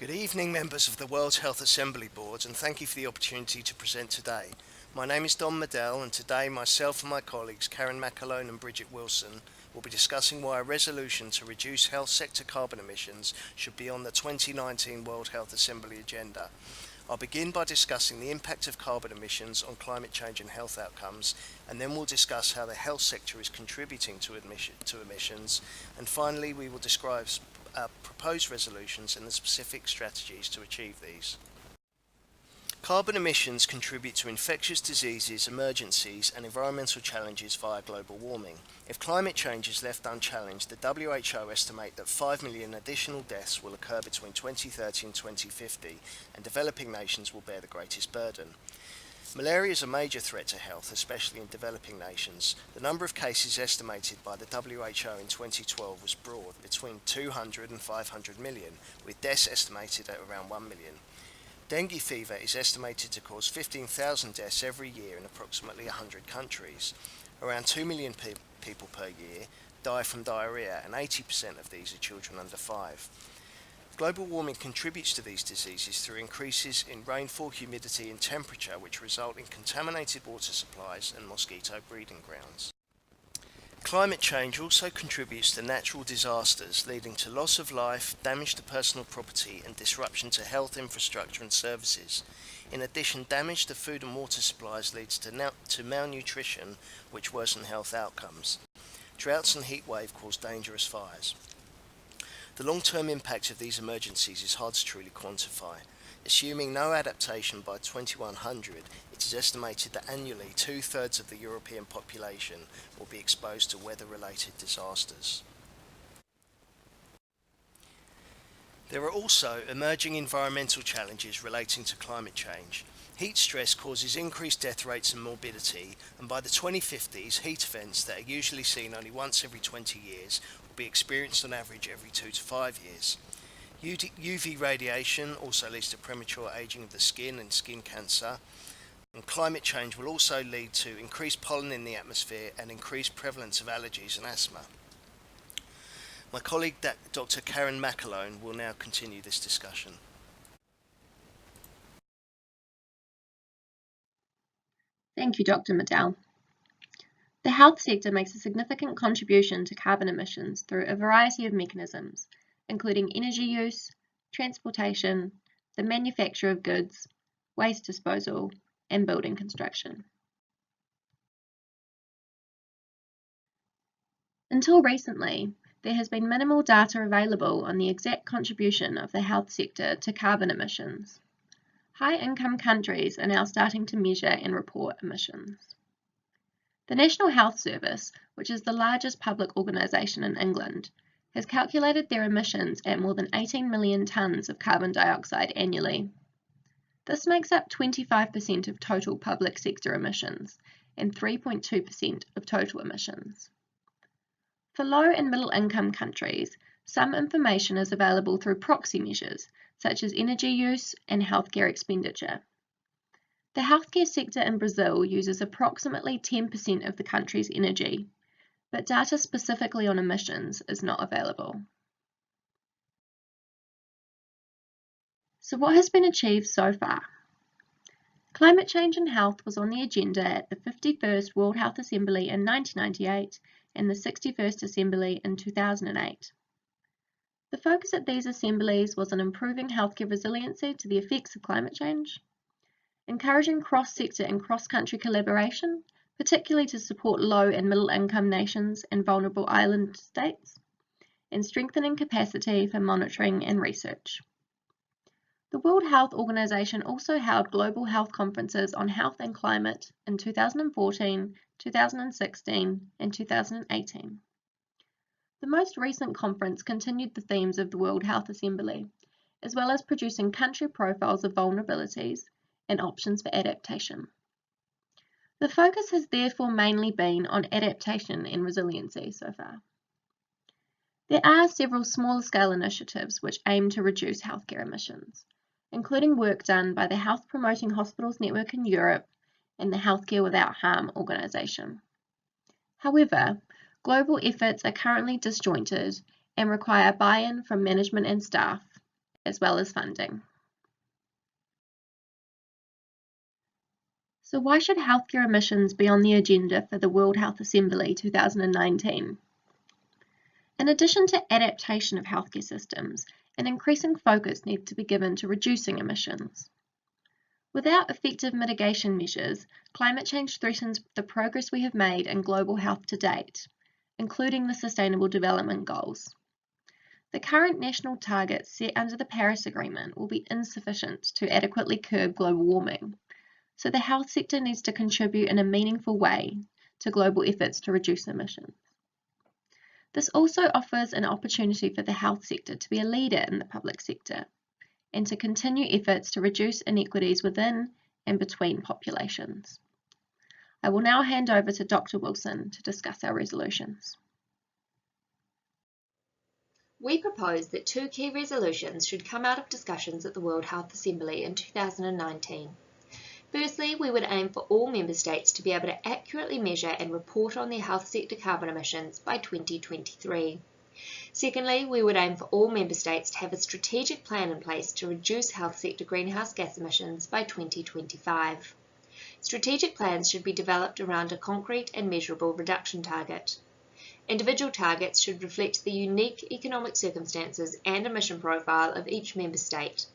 Good evening, members of the World Health Assembly Board, and thank you for the opportunity to present today. My name is Don Medell, and today myself and my colleagues Karen McAlone and Bridget Wilson will be discussing why a resolution to reduce health sector carbon emissions should be on the 2019 World Health Assembly agenda. I'll begin by discussing the impact of carbon emissions on climate change and health outcomes, and then we'll discuss how the health sector is contributing to emissions, and finally we will describe proposed resolutions and the specific strategies to achieve these. Carbon emissions contribute to infectious diseases, emergencies, and environmental challenges via global warming. If climate change is left unchallenged, the WHO estimate that 5 million additional deaths will occur between 2030 and 2050, and developing nations will bear the greatest burden. Malaria is a major threat to health, especially in developing nations. The number of cases estimated by the WHO in 2012 was broad, between 200 and 500 million, with deaths estimated at around 1 million. Dengue fever is estimated to cause 15,000 deaths every year in approximately 100 countries. Around 2 million people per year die from diarrhea, and 80% of these are children under 5. Global warming contributes to these diseases through increases in rainfall, humidity, and temperature, which result in contaminated water supplies and mosquito breeding grounds. Climate change also contributes to natural disasters, leading to loss of life, damage to personal property, and disruption to health infrastructure and services. In addition, damage to food and water supplies leads to malnutrition, which worsen health outcomes. Droughts and heat wave cause dangerous fires. The long-term impact of these emergencies is hard to truly quantify. Assuming no adaptation by 2100, it is estimated that annually 2/3 of the European population will be exposed to weather-related disasters. There are also emerging environmental challenges relating to climate change. Heat stress causes increased death rates and morbidity, and by the 2050s, heat events that are usually seen only once every 20 years will be experienced on average every 2 to 5 years. UV radiation also leads to premature aging of the skin and skin cancer, and climate change will also lead to increased pollen in the atmosphere and increased prevalence of allergies and asthma. My colleague Dr. Karen McAlone will now continue this discussion. Thank you, Dr. Medell. The health sector makes a significant contribution to carbon emissions through a variety of mechanisms, including energy use, transportation, the manufacture of goods, waste disposal, and building construction. Until recently, there has been minimal data available on the exact contribution of the health sector to carbon emissions. High-income countries are now starting to measure and report emissions. The National Health Service, which is the largest public organisation in England, has calculated their emissions at more than 18 million tonnes of carbon dioxide annually. This makes up 25% of total public sector emissions and 3.2% of total emissions. For low and middle income countries, some information is available through proxy measures, such as energy use and healthcare expenditure. The healthcare sector in Brazil uses approximately 10% of the country's energy, but data specifically on emissions is not available. So what has been achieved so far? Climate change and health was on the agenda at the 51st World Health Assembly in 1998 and the 61st Assembly in 2008. The focus at these assemblies was on improving healthcare resiliency to the effects of climate change, encouraging cross-sector and cross-country collaboration, particularly to support low and middle-income nations and vulnerable island states, and strengthening capacity for monitoring and research. The World Health Organization also held global health conferences on health and climate in 2014, 2016, and 2018. The most recent conference continued the themes of the World Health Assembly, as well as producing country profiles of vulnerabilities and options for adaptation. The focus has therefore mainly been on adaptation and resiliency so far. There are several smaller scale initiatives which aim to reduce healthcare emissions, including work done by the Health Promoting Hospitals Network in Europe and the Healthcare Without Harm organisation. However, global efforts are currently disjointed and require buy-in from management and staff, as well as funding. So why should healthcare emissions be on the agenda for the World Health Assembly 2019? In addition to adaptation of healthcare systems, an increasing focus needs to be given to reducing emissions. Without effective mitigation measures, climate change threatens the progress we have made in global health to date, including the Sustainable Development Goals. The current national targets set under the Paris Agreement will be insufficient to adequately curb global warming, so the health sector needs to contribute in a meaningful way to global efforts to reduce emissions. This also offers an opportunity for the health sector to be a leader in the public sector and to continue efforts to reduce inequities within and between populations. I will now hand over to Dr. Wilson to discuss our resolutions. We propose that two key resolutions should come out of discussions at the World Health Assembly in 2019. Firstly, we would aim for all Member States to be able to accurately measure and report on their health sector carbon emissions by 2023. Secondly, we would aim for all Member States to have a strategic plan in place to reduce health sector greenhouse gas emissions by 2025. Strategic plans should be developed around a concrete and measurable reduction target. Individual targets should reflect the unique economic circumstances and emission profile of each Member State.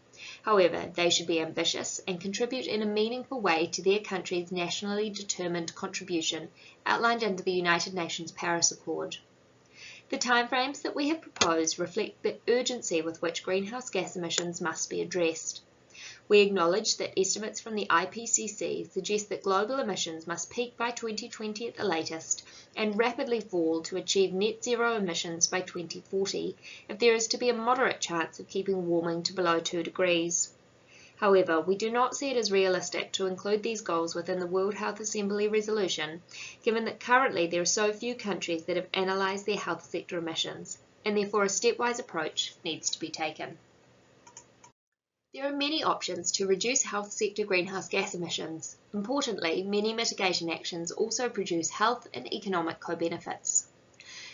However, they should be ambitious and contribute in a meaningful way to their country's nationally determined contribution outlined under the United Nations Paris Accord. The timeframes that we have proposed reflect the urgency with which greenhouse gas emissions must be addressed. We acknowledge that estimates from the IPCC suggest that global emissions must peak by 2020 at the latest and rapidly fall to achieve net zero emissions by 2040 if there is to be a moderate chance of keeping warming to below 2 degrees. However, we do not see it as realistic to include these goals within the World Health Assembly resolution, given that currently there are so few countries that have analysed their health sector emissions, and therefore a stepwise approach needs to be taken. There are many options to reduce health sector greenhouse gas emissions. Importantly, many mitigation actions also produce health and economic co-benefits.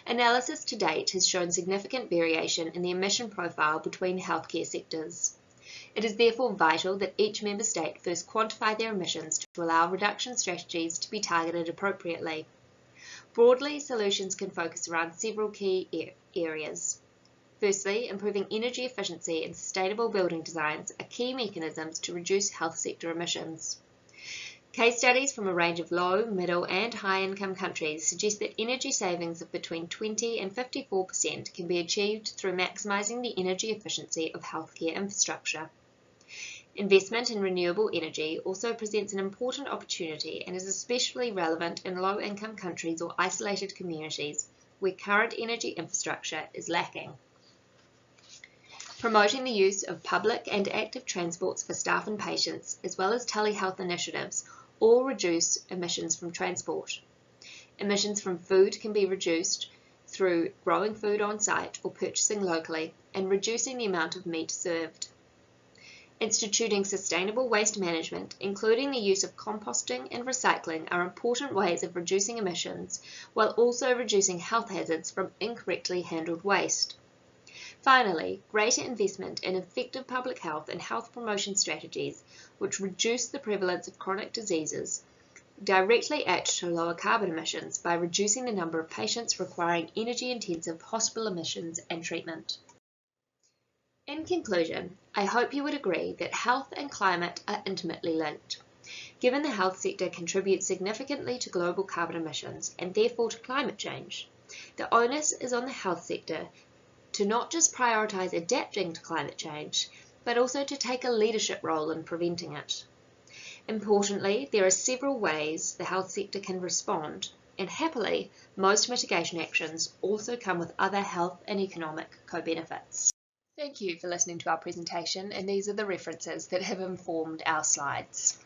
Analysis to date has shown significant variation in the emission profile between healthcare sectors. It is therefore vital that each Member State first quantify their emissions to allow reduction strategies to be targeted appropriately. Broadly, solutions can focus around several key areas. Firstly, improving energy efficiency and sustainable building designs are key mechanisms to reduce health sector emissions. Case studies from a range of low, middle and high-income countries suggest that energy savings of between 20 and 54% can be achieved through maximising the energy efficiency of healthcare infrastructure. Investment in renewable energy also presents an important opportunity and is especially relevant in low-income countries or isolated communities where current energy infrastructure is lacking. Promoting the use of public and active transports for staff and patients, as well as telehealth initiatives, all reduce emissions from transport. Emissions from food can be reduced through growing food on site or purchasing locally and reducing the amount of meat served. Instituting sustainable waste management, including the use of composting and recycling, are important ways of reducing emissions, while also reducing health hazards from incorrectly handled waste. Finally, greater investment in effective public health and health promotion strategies, which reduce the prevalence of chronic diseases, directly act to lower carbon emissions by reducing the number of patients requiring energy-intensive hospital admissions and treatment. In conclusion, I hope you would agree that health and climate are intimately linked. Given the health sector contributes significantly to global carbon emissions and therefore to climate change, the onus is on the health sector to not just prioritise adapting to climate change, but also to take a leadership role in preventing it. Importantly, there are several ways the health sector can respond, and happily, most mitigation actions also come with other health and economic co-benefits. Thank you for listening to our presentation, and these are the references that have informed our slides.